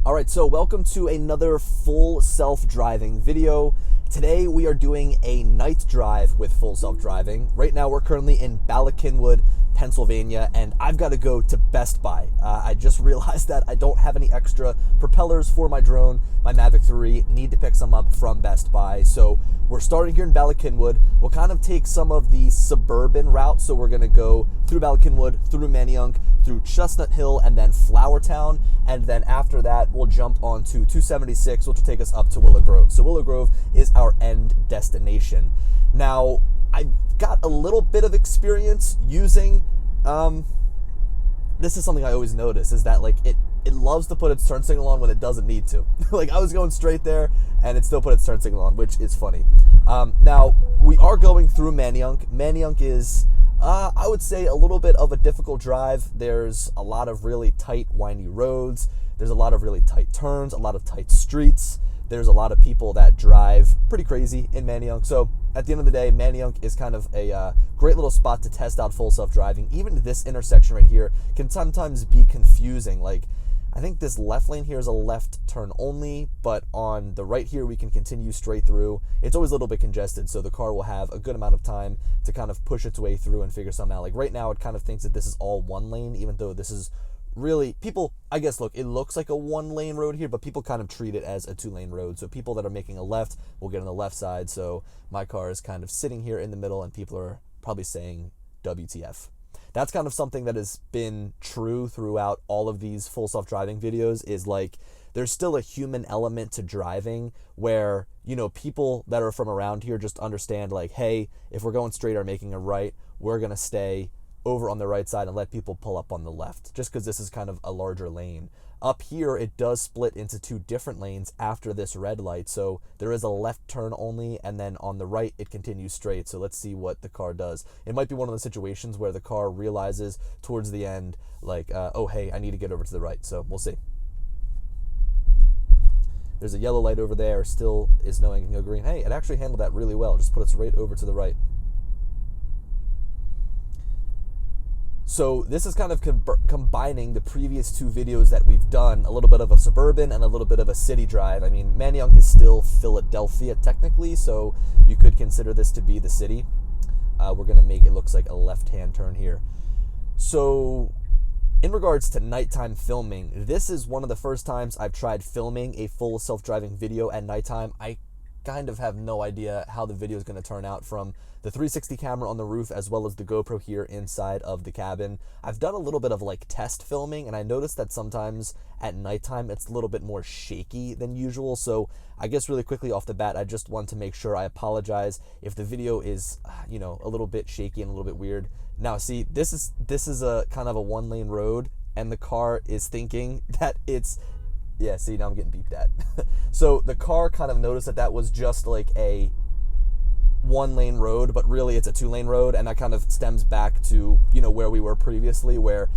Alright, so welcome to another full self-driving video. Today we are doing a night drive with full self-driving. Right now we're currently in Backroads, Pennsylvania, and I've got to go to Best Buy. I just realized that I don't have any extra propellers for my drone, my Mavic 3, need to pick some up from Best Buy. So we're starting here in Backroads. We'll kind of take some of the suburban routes, so we're going to go through Backroads, through Manayunk, through Chestnut Hill, and then Flowertown, and then after that we'll jump onto 276, which will take us up to Willow Grove. So Willow Grove is our end destination. Now, I've got a little bit of experience using, this is something I always notice, is that like it loves to put its turn signal on when it doesn't need to. Like I was going straight there and it still put its turn signal on, which is funny. Now, we are going through Manayunk. Manayunk is, I would say, a little bit of a difficult drive. There's a lot of really tight, windy roads. There's a lot of really tight turns, a lot of tight streets. There's a lot of people that drive pretty crazy in Manayunk. So at the end of the day, Manayunk is kind of a great little spot to test out full self-driving. Even this intersection right here can sometimes be confusing. Like, I think this left lane here is a left turn only, but on the right here, we can continue straight through. It's always a little bit congested, so the car will have a good amount of time to kind of push its way through and figure something out. Like right now, it kind of thinks that this is all one lane, even though this is really, people, I guess, look, it looks like a one lane road here, but people kind of treat it as a 2-lane road. So people that are making a left will get on the left side. So my car is kind of sitting here in the middle and people are probably saying WTF. That's kind of something that has been true throughout all of these full self-driving videos, is like there's still a human element to driving where, you know, people that are from around here just understand like, hey, if we're going straight or making a right, we're going to stay over on the right side and let people pull up on the left, just because this is kind of a larger lane. Up here, it does split into 2 different lanes after this red light, so there is a left turn only, and then on the right, it continues straight. So let's see what the car does. It might be one of the situations where the car realizes towards the end, like, oh, hey, I need to get over to the right, so we'll see. There's a yellow light over there, still is knowing it can go green. Hey, it actually handled that really well, just put us right over to the right. So this is kind of combining the previous 2 videos that we've done, a little bit of a suburban and a little bit of a city drive. I mean, Manayunk is still Philadelphia technically, so you could consider this to be the city. We're going to make it looks like a left-hand turn here. So in regards to nighttime filming, this is one of the first times I've tried filming a full self-driving video at nighttime. I kind of have no idea how the video is going to turn out from the 360 camera on the roof as well as the GoPro here inside of the cabin. I've done a little bit of like test filming, and I noticed that sometimes at nighttime it's a little bit more shaky than usual. So I guess really quickly off the bat, I just want to make sure I apologize if the video is, you know, a little bit shaky and a little bit weird. Now see, this is a kind of a 1-lane road, and the car is thinking that it's, yeah, see, now I'm getting beeped at. So the car kind of noticed that that was just like a 1-lane road, but really it's a 2-lane road, and that kind of stems back to, you know, where we were previously, where,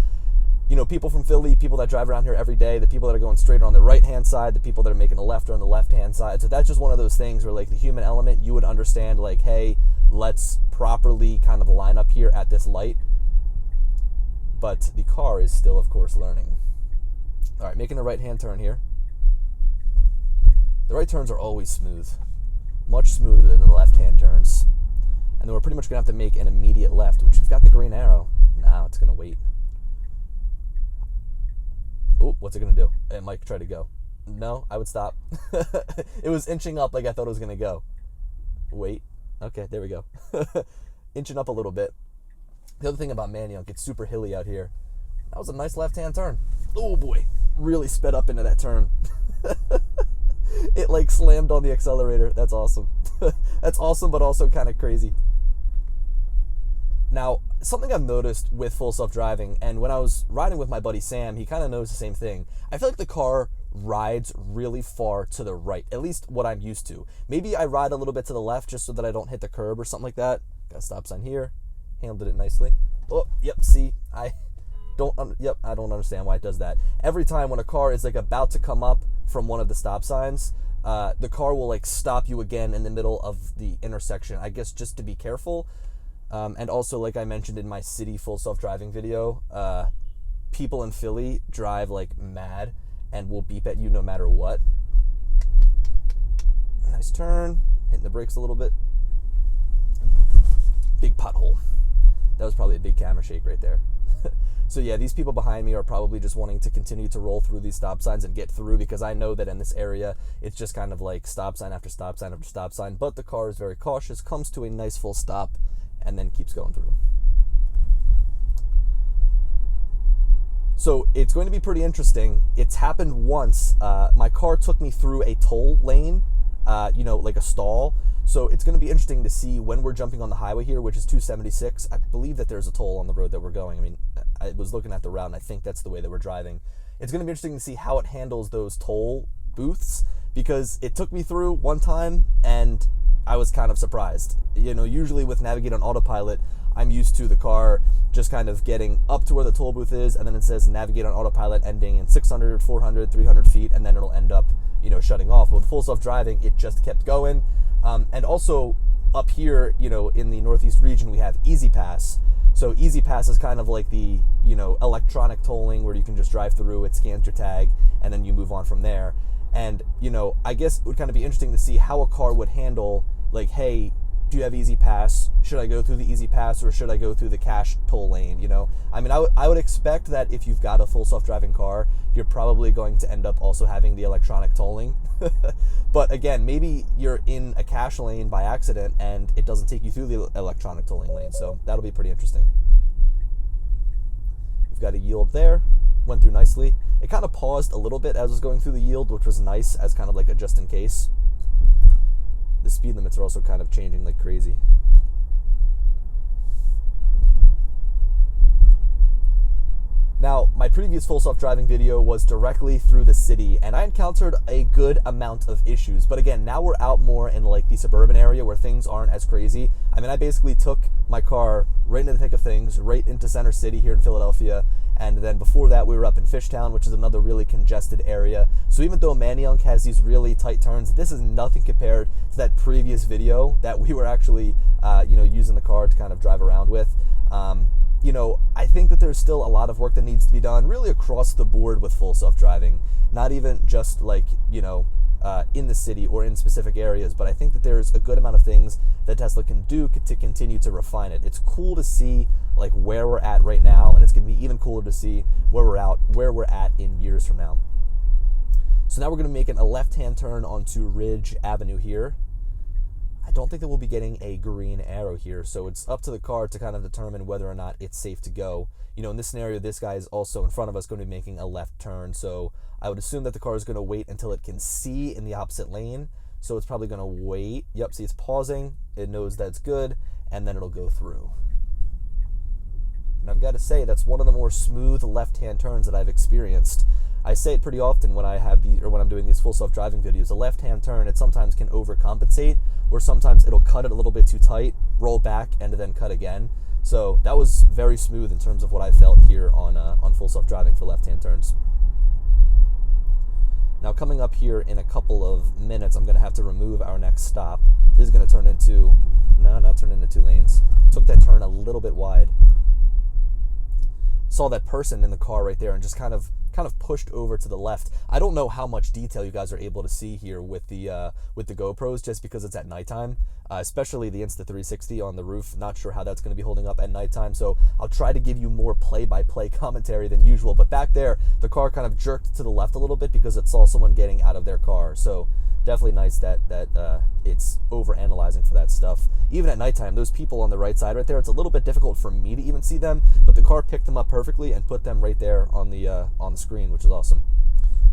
you know, people from Philly, people that drive around here every day, the people that are going straight are on the right-hand side, the people that are making a left are on the left-hand side. So that's just one of those things where, like, the human element, you would understand, like, hey, let's properly kind of line up here at this light. But the car is still, of course, learning. All right, making a right-hand turn here. The right turns are always smooth, much smoother than the left-hand turns. And then we're pretty much going to have to make an immediate left, which we've got the green arrow. Now it's going to wait. Oh, what's it going to do? It might try to go. No, I would stop. It was inching up like I thought it was going to go. Wait. Okay, there we go. Inching up a little bit. The other thing about Manayunk, it's super hilly out here. That was a nice left-hand turn. Oh boy, really sped up into that turn. It like slammed on the accelerator. That's awesome. That's awesome, but also kind of crazy. Now, something I've noticed with full self-driving, and when I was riding with my buddy Sam, he kind of noticed the same thing. I feel like the car rides really far to the right, at least what I'm used to. Maybe I ride a little bit to the left just so that I don't hit the curb or something like that. Got a stop sign here. Handled it nicely. Oh, yep, see, I don't understand why it does that. Every time when a car is like about to come up from one of the stop signs, the car will like stop you again in the middle of the intersection, I guess just to be careful. And also, like I mentioned in my city full self-driving video, people in Philly drive like mad, and will beep at you no matter what. Nice turn, hitting the brakes a little bit. Big pothole. That was probably a big camera shake right there. So yeah, these people behind me are probably just wanting to continue to roll through these stop signs and get through, because I know that in this area, it's just kind of like stop sign after stop sign after stop sign, but the car is very cautious, comes to a nice full stop, and then keeps going through. So it's going to be pretty interesting. It's happened once. My car took me through a toll lane, like a stall. So it's going to be interesting to see when we're jumping on the highway here, which is 276. I believe that there's a toll on the road that we're going. I mean, I was looking at the route, and I think that's the way that we're driving. It's going to be interesting to see how it handles those toll booths, because it took me through one time, and I was kind of surprised. Usually with Navigate on Autopilot, I'm used to the car just kind of getting up to where the toll booth is, and then it says Navigate on Autopilot ending in 600, 400, 300 feet, and then it'll end up, shutting off. But with Full Self-Driving, it just kept going. And also up here, in the Northeast region, we have Easy Pass. So Easy Pass is kind of like the, electronic tolling where you can just drive through, it scans your tag, and then you move on from there. And, I guess it would kind of be interesting to see how a car would handle, like, hey, do you have Easy Pass? Should I go through the Easy Pass, or should I go through the cash toll lane? I mean, I would expect that if you've got a full self-driving car, you're probably going to end up also having the electronic tolling. But again, maybe you're in a cash lane by accident and it doesn't take you through the electronic tolling lane. So that'll be pretty interesting. We've got a yield there. Went through nicely. It kind of paused a little bit as I was going through the yield, which was nice as kind of like a just in case. The speed limits are also kind of changing like crazy. Now, my previous full self-driving video was directly through the city, and I encountered a good amount of issues. But again, now we're out more in like the suburban area where things aren't as crazy. I mean, I basically took my car right into the thick of things, right into Center City here in Philadelphia. And then before that, we were up in Fishtown, which is another really congested area. So even though Manayunk has these really tight turns, this is nothing compared to that previous video that we were actually, using the car to kind of drive around with. I think that there's still a lot of work that needs to be done really across the board with full self-driving, not even just like, in the city or in specific areas, but I think that there's a good amount of things that Tesla can do to continue to refine it. It's cool to see like where we're at right now, and it's going to be even cooler to see where we're at in years from now. So now we're going to be making a left-hand turn onto Ridge Avenue here. I don't think that we'll be getting a green arrow here, so it's up to the car to kind of determine whether or not it's safe to go. In this scenario, this guy is also in front of us going to be making a left turn, so I would assume that the car is going to wait until it can see in the opposite lane, so it's probably going to wait. Yep, see, it's pausing, it knows that's good, and then it'll go through. And I've got to say, that's one of the more smooth left-hand turns that I've experienced. I say it pretty often when when I'm doing these full self-driving videos. A left-hand turn, it sometimes can overcompensate, or sometimes it'll cut it a little bit too tight, roll back, and then cut again. So that was very smooth in terms of what I felt here on full self-driving for left-hand turns. Now coming up here in a couple of minutes, I'm going to have to remove our next stop. This is going to turn into, not turn into 2 lanes. Took that turn a little bit wide. Saw that person in the car right there and just kind of pushed over to the left. I don't know how much detail you guys are able to see here with the GoPros, just because it's at nighttime, especially the Insta360 on the roof. Not sure how that's going to be holding up at nighttime, so I'll try to give you more play-by-play commentary than usual. But back there, the car kind of jerked to the left a little bit because it saw someone getting out of their car. So definitely nice that it's over-analyzing for that stuff. Even at nighttime, those people on the right side right there, it's a little bit difficult for me to even see them, but the car picked them up perfectly and put them right there on the screen, which is awesome.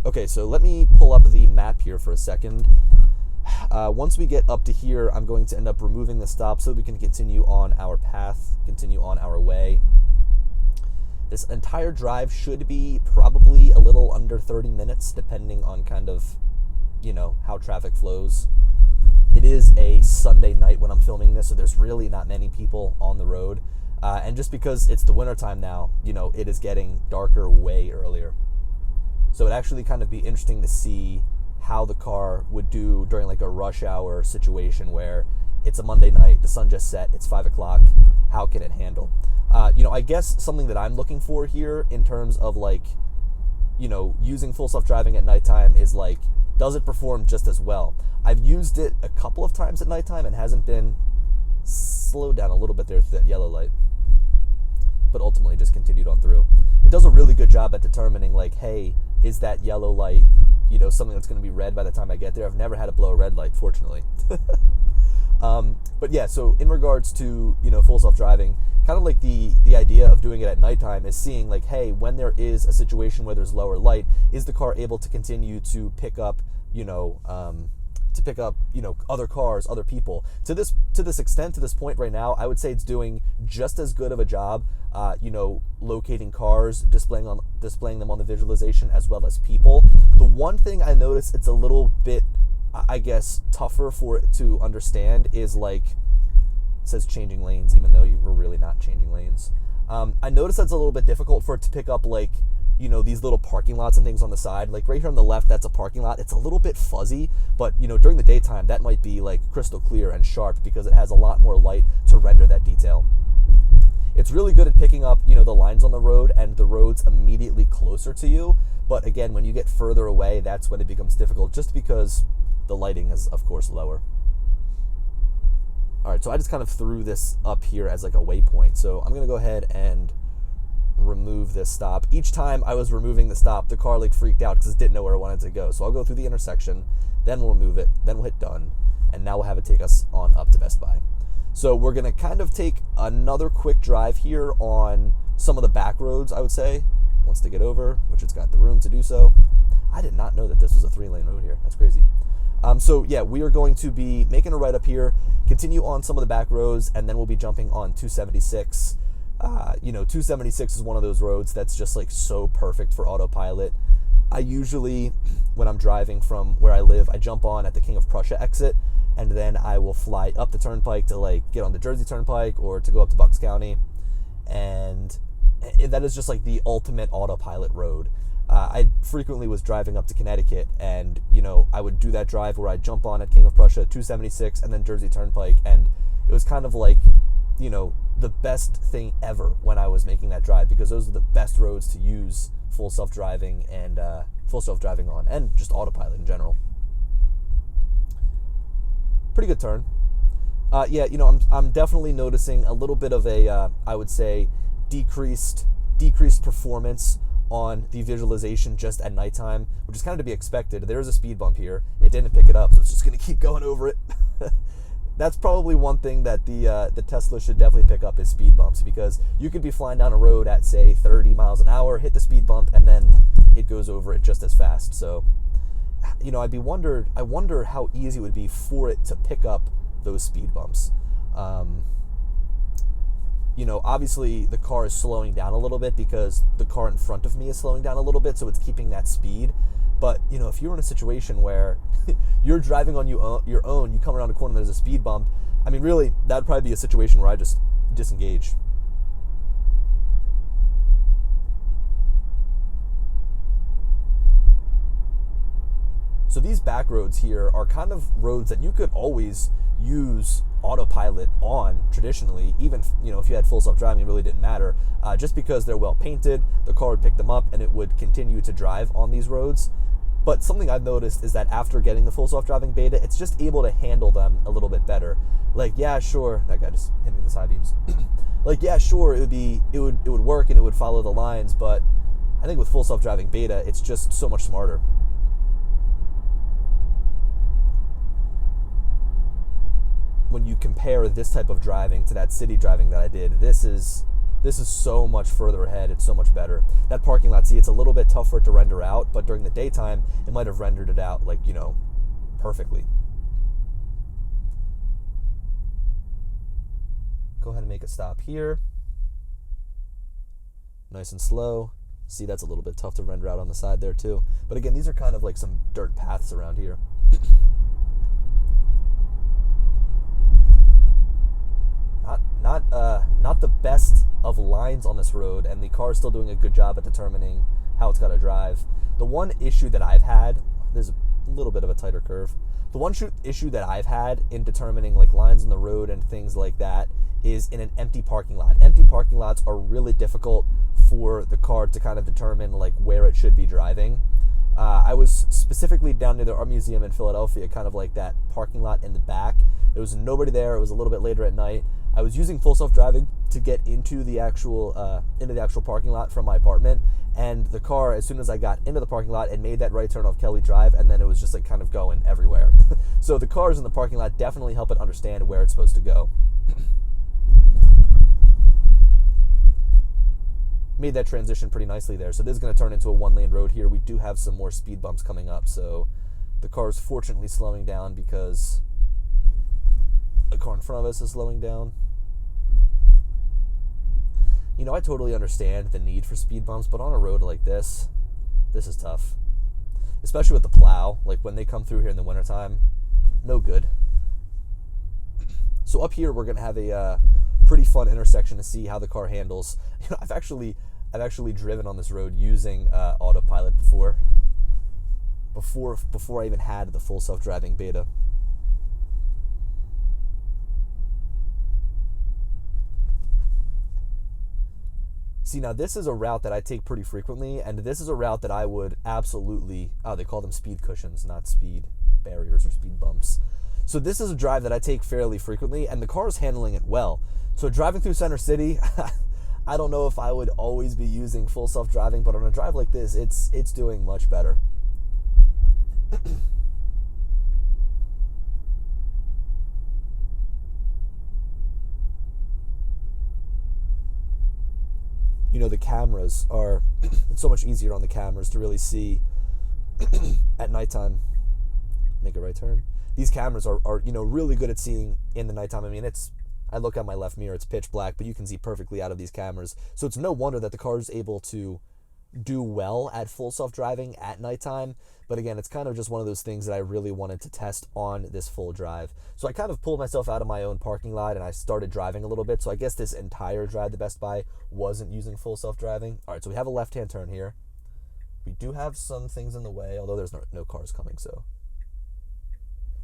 Okay, so let me pull up the map here for a second. Once we get up to here, I'm going to end up removing the stop so that we can continue on our path, continue on our way. This entire drive should be probably a little under 30 minutes, depending on kind of, how traffic flows. It is a Sunday night when I'm filming this, so there's really not many people on the road. And just because it's the wintertime now, it is getting darker way earlier. So it'd actually kind of be interesting to see how the car would do during like a rush hour situation where it's a Monday night, the sun just set, it's 5 o'clock. How can it handle? I guess something that I'm looking for here in terms of like using full self-driving at nighttime is like, does it perform just as well? I've used it a couple of times at nighttime and hasn't been slowed down a little bit there through that yellow light, but ultimately just continued on through. It does a really good job at determining, like, hey, is that yellow light, something that's going to be red by the time I get there? I've never had to blow a red light, fortunately. But yeah, so in regards to, full self-driving, kind of like the idea of doing it at nighttime is seeing, like, hey, when there is a situation where there's lower light, is the car able to continue to pick up, other cars, other people? To this extent, to this point right now, I would say it's doing just as good of a job, locating cars, displaying them on the visualization, as well as people. The one thing I noticed it's a little bit, I guess, tougher for it to understand is, like, it says changing lanes, even though you were really not changing lanes. I noticed that's a little bit difficult for it to pick up, like, these little parking lots and things on the side. Like right here on the left, that's a parking lot. It's a little bit fuzzy, but during the daytime, that might be like crystal clear and sharp because it has a lot more light to render that detail. It's really good at picking up, the lines on the road and the roads immediately closer to you. But again, when you get further away, that's when it becomes difficult, just because the lighting is, of course, lower. All right, so I just kind of threw this up here as like a waypoint. So I'm going to go ahead and remove this stop. Each time I was removing the stop, the car like freaked out because it didn't know where it wanted to go. So I'll go through the intersection, then we'll remove it, then we'll hit done, and now we'll have it take us on up to Best Buy. So we're going to kind of take another quick drive here on some of the back roads, I would say, once to get over, which it's got the room to do so. I did not know that this was a 3-lane road here. That's crazy. So yeah, we are going to be making a right up here, continue on some of the back roads, and then we'll be jumping on 276. 276 is one of those roads that's just like so perfect for autopilot. I usually, when I'm driving from where I live, I jump on at the King of Prussia exit, and then I will fly up the turnpike to like get on the Jersey Turnpike or to go up to Bucks County, and that is just like the ultimate autopilot road. I frequently was driving up to Connecticut, and I would do that drive where I'd jump on at King of Prussia, 276, and then Jersey Turnpike, and it was kind of like the best thing ever when I was making that drive, because those are the best roads to use full self-driving on, and just autopilot in general. Pretty good turn. I'm definitely noticing a little bit of a, I would say, decreased performance on the visualization just at nighttime, which is kind of to be expected. There's a speed bump here. It didn't pick it up, so it's just going to keep going over it. That's probably one thing that the Tesla should definitely pick up is speed bumps, because you could be flying down a road at, say, 30 miles an hour, hit the speed bump, and then it goes over it just as fast. So, I wonder how easy it would be for it to pick up those speed bumps. Obviously the car is slowing down a little bit because the car in front of me is slowing down a little bit, so it's keeping that speed. But, if you're in a situation where you're driving on your own, you come around a corner and there's a speed bump, I mean, really, that'd probably be a situation where I just disengage. So these back roads here are kind of roads that you could always use autopilot on traditionally, even if you had full self-driving, it really didn't matter, just because they're well painted, the car would pick them up and it would continue to drive on these roads. But something I've noticed is that after getting the full self-driving beta, it's just able to handle them a little bit better. Like, yeah, sure, that guy just hit me with the side beams. Like, yeah, sure, it would work and it would follow the lines, but I think with full self-driving beta, it's just so much smarter. When you compare this type of driving to that city driving that I did, this is so much further ahead. It's so much better. That parking lot, see, it's a little bit tougher to render out, but during the daytime, it might have rendered it out like, perfectly. Go ahead and make a stop here. Nice and slow. See, that's a little bit tough to render out on the side there too. But again, these are kind of like some dirt paths around here. Not the best of lines on this road, and the car is still doing a good job at determining how it's got to drive. The one issue that I've had, there's a little bit of a tighter curve. The one issue that I've had in determining like lines on the road and things like that is in an empty parking lot. Empty parking lots are really difficult for the car to kind of determine like where it should be driving. I was specifically down near the Art Museum in Philadelphia, kind of like that parking lot in the back. There was nobody there. It was a little bit later at night. I was using full self-driving to get into the actual parking lot from my apartment, and the car, as soon as I got into the parking lot, it made that right turn off Kelly Drive, and then it was just like kind of going everywhere. So the cars in the parking lot definitely help it understand where it's supposed to go. Made that transition pretty nicely there. So this is going to turn into a one-lane road here. We do have some more speed bumps coming up, so the car is fortunately slowing down because the car in front of us is slowing down. You know, I totally understand the need for speed bumps, but on a road like this is tough. Especially with the plow, like when they come through here in the wintertime, no good. So up here, we're going to have a pretty fun intersection to see how the car handles. You know, I've actually driven on this road using autopilot before I even had the full self-driving beta. See, now this is a route that I take pretty frequently, and this is a route that I would absolutely, they call them speed cushions, not speed barriers or speed bumps. So this is a drive that I take fairly frequently, and the car is handling it well. So driving through Center City, I don't know if I would always be using full self-driving, but on a drive like this, it's doing much better. You know, the cameras are, it's so much easier on the cameras to really see at nighttime. Make a right turn. These cameras are you know, really good at seeing in the nighttime. I mean, I look at my left mirror, it's pitch black, but you can see perfectly out of these cameras. So it's no wonder that the car is able to do well at full self-driving at nighttime. But again, it's kind of just one of those things that I really wanted to test on this full drive. So I kind of pulled myself out of my own parking lot and I started driving a little bit. So I guess this entire drive to Best Buy wasn't using full self-driving. All right, so we have a left-hand turn here. We do have some things in the way, although there's no cars coming, so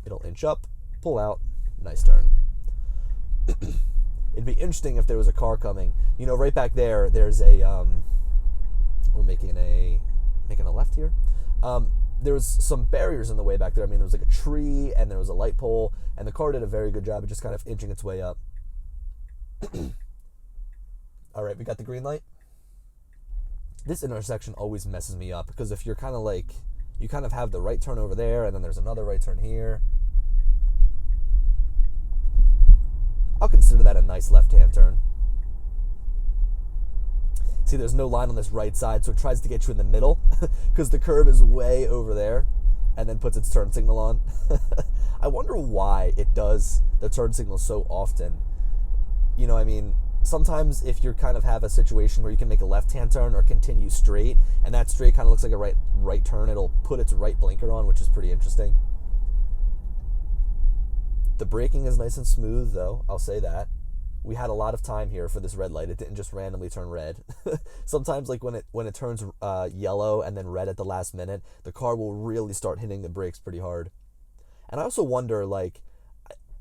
it'll inch up, pull out, nice turn. It'd be interesting if there was a car coming. You know, right back there, there's a, we're making a left here. There was some barriers in the way back there. I mean, there was like a tree and there was a light pole, and the car did a very good job of just kind of inching its way up. All right, we got the green light. This intersection always messes me up because if you're kind of like, you kind of have the right turn over there and then there's another right turn here. I'll consider that a nice left-hand turn. See, there's no line on this right side, so it tries to get you in the middle because the curb is way over there and then puts its turn signal on. I wonder why it does the turn signal so often. You know, I mean, sometimes if you kind of have a situation where you can make a left-hand turn or continue straight, and that straight kind of looks like a right turn, it'll put its right blinker on, which is pretty interesting. The braking is nice and smooth, though, I'll say that. We had a lot of time here for this red light. It didn't just randomly turn red. Sometimes, like when it turns yellow and then red at the last minute, the car will really start hitting the brakes pretty hard. And I also wonder, like,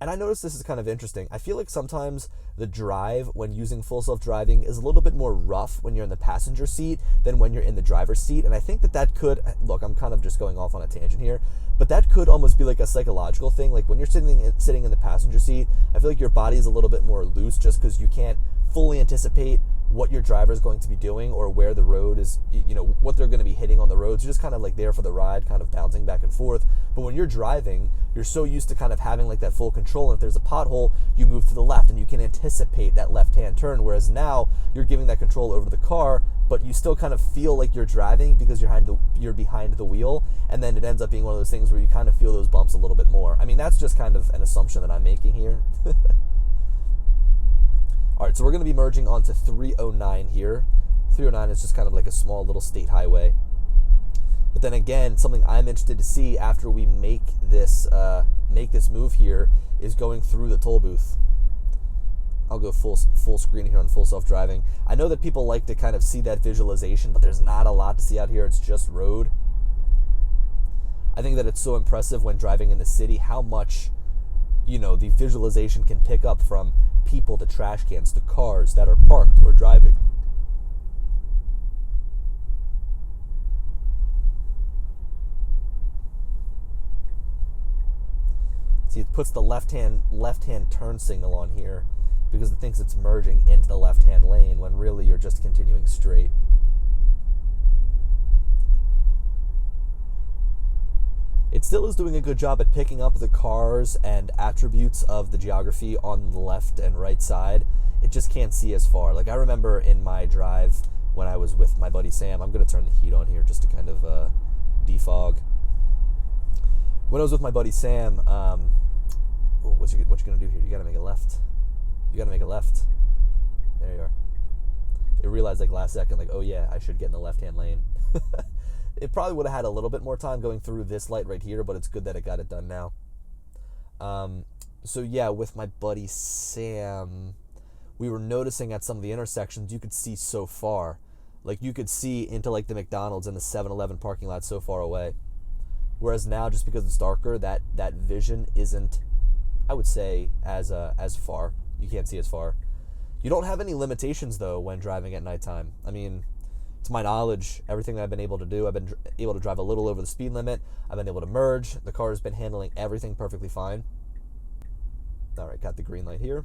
and I noticed this is kind of interesting. I feel like sometimes the drive when using full self-driving is a little bit more rough when you're in the passenger seat than when you're in the driver's seat. And I think that could, look, I'm kind of just going off on a tangent here, but that could almost be like a psychological thing. Like when you're sitting in the passenger seat, I feel like your body is a little bit more loose just because you can't fully anticipate what your driver is going to be doing or where the road is, you know, what they're going to be hitting on the roads. You're just kind of like there for the ride, kind of bouncing back and forth. But when you're driving, you're so used to kind of having like that full control. And if there's a pothole, you move to the left and you can anticipate that left-hand turn. Whereas now you're giving that control over to the car, but you still kind of feel like you're driving because you're behind the wheel. And then it ends up being one of those things where you kind of feel those bumps a little bit more. I mean, that's just kind of an assumption that I'm making here. All right, so we're going to be merging onto 309 here. 309 is just kind of like a small little state highway. But then again, something I'm interested to see after we make this move here is going through the toll booth. I'll go full screen here on full self-driving. I know that people like to kind of see that visualization, but there's not a lot to see out here. It's just road. I think that it's so impressive when driving in the city how much, the visualization can pick up from people to trash cans to cars that are parked or driving. See, it puts the left-hand turn signal on here because it thinks it's merging into the left-hand lane when really you're just continuing straight. It still is doing a good job at picking up the cars and attributes of the geography on the left and right side. It just can't see as far. Like, I remember in my drive when I was with my buddy Sam, I'm going to turn the heat on here just to kind of defog. When I was with my buddy Sam, what you gonna do here? You gotta make a left. You gotta make a left. There you are. It realized like last second, like, oh yeah, I should get in the left-hand lane. It probably would have had a little bit more time going through this light right here, but it's good that it got it done now. So yeah, with my buddy Sam, we were noticing at some of the intersections you could see so far. Like, you could see into like the McDonald's and the 7-Eleven parking lot so far away. Whereas now, just because it's darker, that vision isn't, I would say, as far. You can't see as far. You don't have any limitations, though, when driving at nighttime. I mean, to my knowledge, everything that I've been able to do, I've been able to drive a little over the speed limit. I've been able to merge. The car has been handling everything perfectly fine. All right, got the green light here.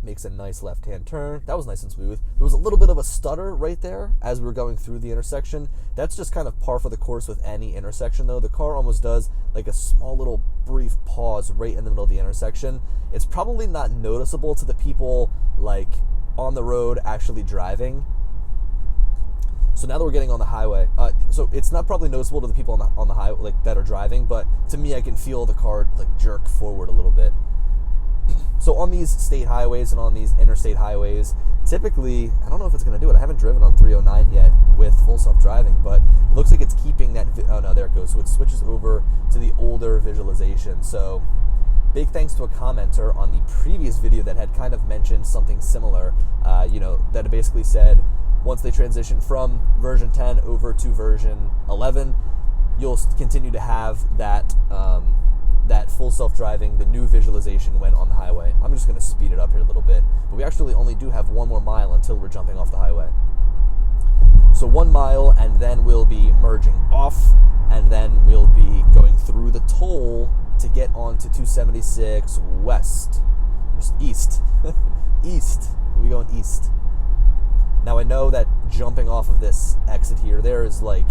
Makes a nice left-hand turn. That was nice and smooth. There was a little bit of a stutter right there as we were going through the intersection. That's just kind of par for the course with any intersection, though. The car almost does like a small little brief pause right in the middle of the intersection. It's probably not noticeable to the people like on the road actually driving. So now that we're getting on the highway, so it's not probably noticeable to the people on the highway like that are driving, but to me, I can feel the car like jerk forward a little bit. So on these state highways and on these interstate highways, typically, I don't know if it's going to do it. I haven't driven on 309 yet with full self-driving, but it looks like it's keeping that. Oh no, there it goes. So it switches over to the older visualization. So big thanks to a commenter on the previous video that had kind of mentioned something similar, that it basically said once they transition from version 10 over to version 11, you'll continue to have that that full self-driving, the new visualization when on the highway. I'm just going to speed it up here a little bit, but we actually only do have 1 more mile until we're jumping off the highway. So 1 mile, and then we'll be merging off, and then we'll be going through the toll to get onto 276 west, or east, east. We'll be going east. Now I know that jumping off of this exit here, there is like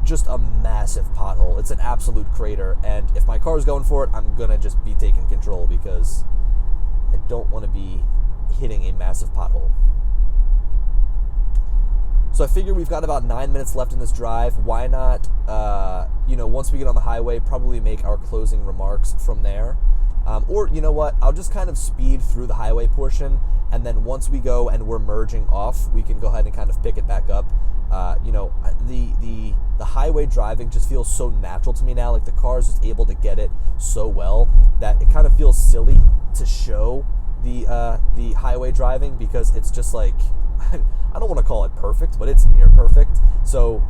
just a massive pothole. It's an absolute crater, and if my car is going for it, I'm gonna just be taking control because I don't want to be hitting a massive pothole. So I figure we've got about 9 minutes left in this drive. Why not, once we get on the highway, probably make our closing remarks from there. Or, you know what, I'll just kind of speed through the highway portion, and then once we go and we're merging off, we can go ahead and kind of pick it back up. The highway driving just feels so natural to me now. Like, the car is just able to get it so well that it kind of feels silly to show the highway driving, because it's just like, I don't want to call it perfect, but it's near perfect. So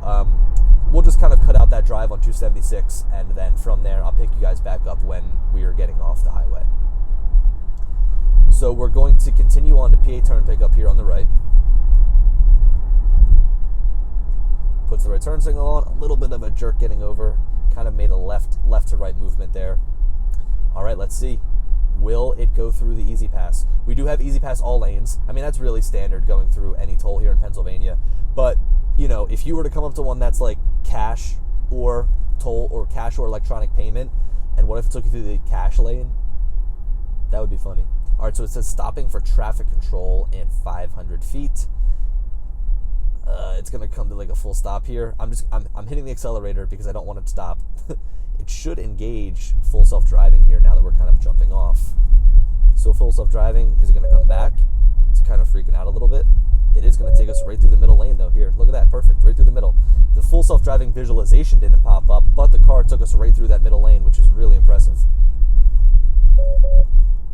we'll just kind of cut out that drive on 276, and then from there I'll pick you guys back up when we are getting off the highway. So we're going to continue on to PA Turnpike up here on the right. Puts the right turn signal on, a little bit of a jerk getting over, kind of made a left to right movement there. All right, let's see. Will it go through the Easy Pass? We do have Easy Pass all lanes. I mean, that's really standard going through any toll here in Pennsylvania. But, if you were to come up to one that's like cash or toll or cash or electronic payment, and what if it took you through the cash lane? That would be funny. All right, so it says stopping for traffic control in 500 feet. It's gonna come to like a full stop here. I'm hitting the accelerator because I don't want it to stop. It should engage full self-driving here now that we're kind of jumping off. So full self-driving, is it gonna come back? It's kind of freaking out a little bit. It is gonna take us right through the middle lane though. Here, look at that, perfect, right through the middle. The full self-driving visualization didn't pop up, but the car took us right through that middle lane, which is really impressive.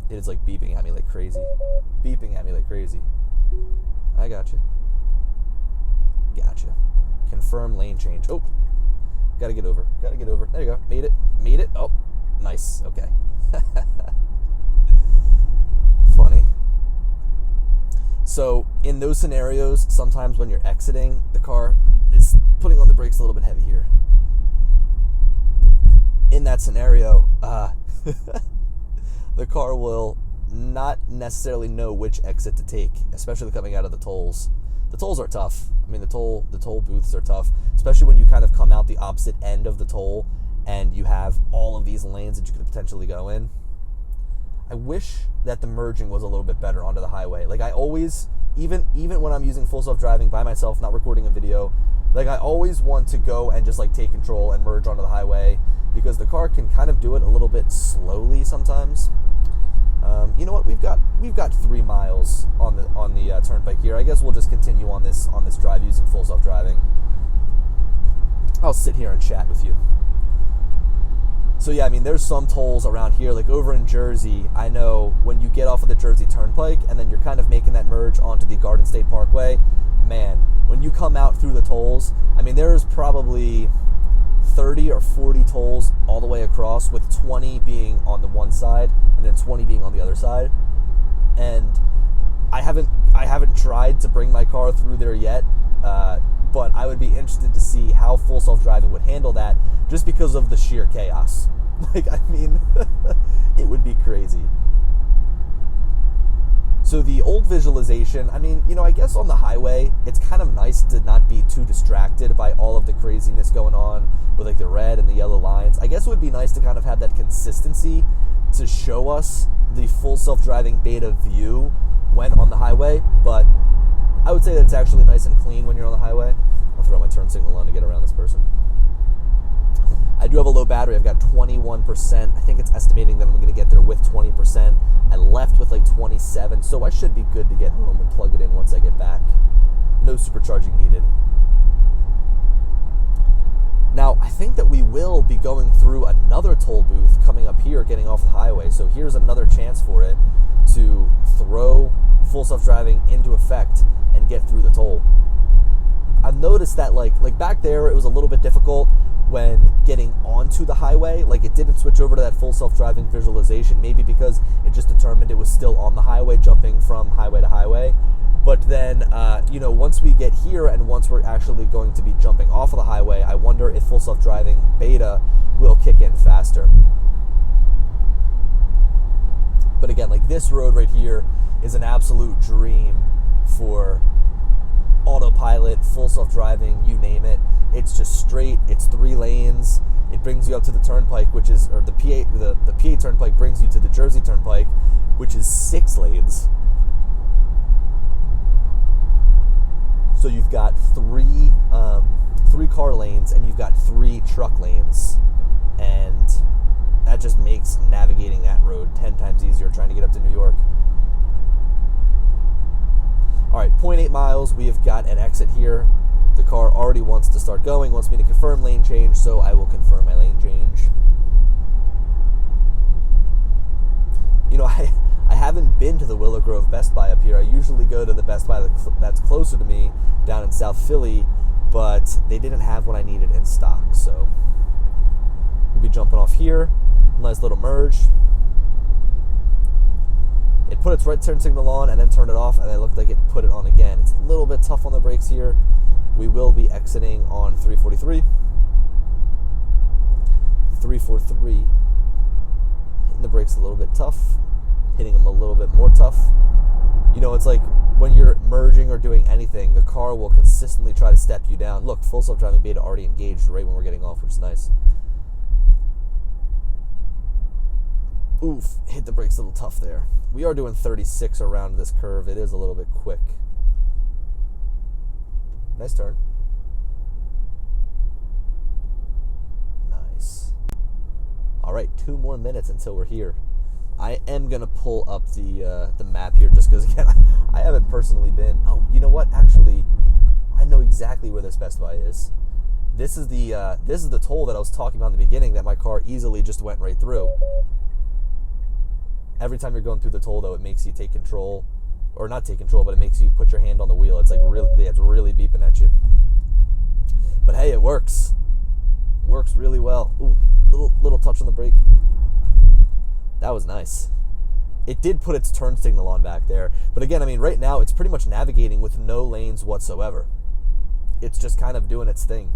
It is like beeping at me like crazy. Beeping at me like crazy. I got you. Gotcha. Confirm lane change. Oh, Gotta get over. There you go. Made it. Oh, nice. Okay. Funny. So in those scenarios, sometimes when you're exiting, the car is putting on the brakes a little bit heavy here. In that scenario, the car will not necessarily know which exit to take, especially coming out of the tolls. The tolls are tough. I mean, the toll booths are tough, especially when you kind of come out the opposite end of the toll and you have all of these lanes that you could potentially go in. I wish that the merging was a little bit better onto the highway. Like, I always, even when I'm using full self-driving by myself, not recording a video, like, I always want to go and just like take control and merge onto the highway, because the car can kind of do it a little bit slowly sometimes. You know what? We've got 3 miles on the turnpike here. I guess we'll just continue on this drive using full self-driving. I'll sit here and chat with you. So yeah, I mean, there's some tolls around here, like over in Jersey. I know when you get off of the Jersey Turnpike and then you're kind of making that merge onto the Garden State Parkway, man, when you come out through the tolls, I mean, there's probably 30 or 40 tolls all the way across, with 20 being on the one side and then 20 being on the other side. And I haven't tried to bring my car through there yet, but I would be interested to see how full self-driving would handle that, just because of the sheer chaos. Like, I mean, it would be crazy. So the old visualization, I mean, you know, I guess on the highway, it's kind of nice to not be too distracted by all of the craziness going on with like the red and the yellow lines. I guess it would be nice to kind of have that consistency to show us the full self-driving beta view when on the highway, but I would say that it's actually nice and clean when you're on the highway. I'll throw my turn signal on to get around this person. I do have a low battery. I've got 21%. I think it's estimating that I'm going to get there with 20%. I left with like 27, so I should be good to get home and plug it in once I get back. No supercharging needed. Now, I think that we will be going through another toll booth coming up here, getting off the highway. So here's another chance for it to throw full self-driving into effect and get through the toll. I've noticed that like back there, it was a little bit difficult when getting onto the highway. Like, it didn't switch over to that full self-driving visualization, maybe because it just determined it was still on the highway, jumping from highway to highway. But then, you know, once we get here and once we're actually going to be jumping off of the highway, I wonder if full self-driving beta will kick in faster. But again, like, this road right here is an absolute dream for autopilot, full self-driving, you name it. It's just straight. It's 3 lanes. It brings you up to the turnpike, which is, or the PA turnpike brings you to the Jersey Turnpike, which is 6 lanes. So you've got 3 car lanes and you've got 3 truck lanes, and that just makes navigating that road 10 times easier trying to get up to New York. All right, 0.8 miles. We have got an exit here. The car already wants to start going, wants me to confirm lane change, so I will confirm my lane change. You know, I haven't been to the Willow Grove Best Buy up here. I usually go to the Best Buy that's closer to me down in South Philly, but they didn't have what I needed in stock, so we'll be jumping off here. Nice little merge. It put its right turn signal on and then turned it off, and it looked like it put it on again. It's a little bit tough on the brakes here. We will be exiting on 343. 343. Hitting the brakes a little bit tough. Hitting them a little bit more tough. You know, it's like when you're merging or doing anything, the car will consistently try to step you down. Look, full self-driving beta already engaged right when we're getting off, which is nice. Oof, hit the brakes a little tough there. We are doing 36 around this curve. It is a little bit quick. Nice turn. Nice. All right, 2 more minutes until we're here. I am going to pull up the map here just because, again, I haven't personally been. Oh, you know what? Actually, I know exactly where this Best Buy is. This is the toll that I was talking about in the beginning that my car easily just went right through. Every time you're going through the toll, though, it makes you take control, or not take control, but it makes you put your hand on the wheel. It's like really beeping at you. But hey, it works. works really well. Ooh, little touch on the brake. That was nice. It did put its turn signal on back there. But again, I mean, right now it's pretty much navigating with no lanes whatsoever. It's just kind of doing its thing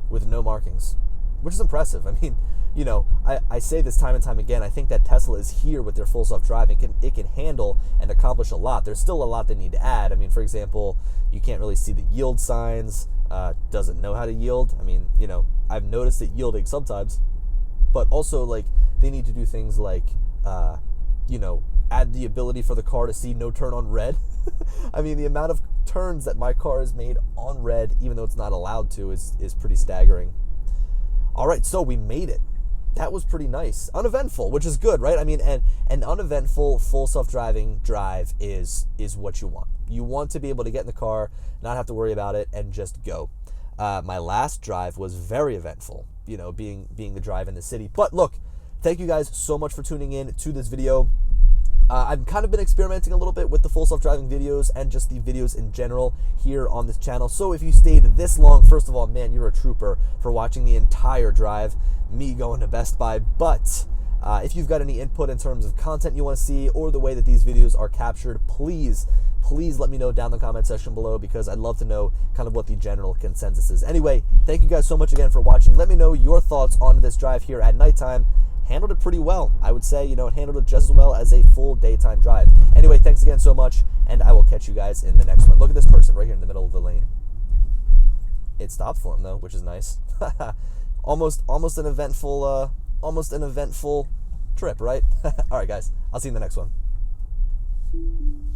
with no markings, which is impressive. I mean, you know, I say this time and time again, I think that Tesla is here with their full self-driving. It can handle and accomplish a lot. There's still a lot they need to add. I mean, for example, you can't really see the yield signs, doesn't know how to yield. I mean, you know, I've noticed it yielding sometimes, but also, like, they need to do things like, you know, add the ability for the car to see no turn on red. I mean, the amount of turns that my car has made on red, even though it's not allowed to, is pretty staggering. All right, so we made it. That was pretty nice. Uneventful, which is good, right? I mean, and an uneventful full self-driving drive is what you want. You want to be able to get in the car, not have to worry about it, and just go. My last drive was very eventful, you know, being the drive in the city. But look, thank you guys so much for tuning in to this video. I've kind of been experimenting a little bit with the full self-driving videos and just the videos in general here on this channel. So if you stayed this long, first of all, man, you're a trooper for watching the entire drive, me going to Best Buy. But if you've got any input in terms of content you want to see or the way that these videos are captured, please let me know down in the comment section below, because I'd love to know kind of what the general consensus is. Anyway, thank you guys so much again for watching. Let me know your thoughts on this drive here at nighttime. Handled it pretty well. I would say, you know, it handled it just as well as a full daytime drive. Anyway, thanks again so much, and I will catch you guys in the next one. Look at this person right here in the middle of the lane. It stopped for him though, which is nice. almost an eventful trip, right? All right, guys. I'll see you in the next one.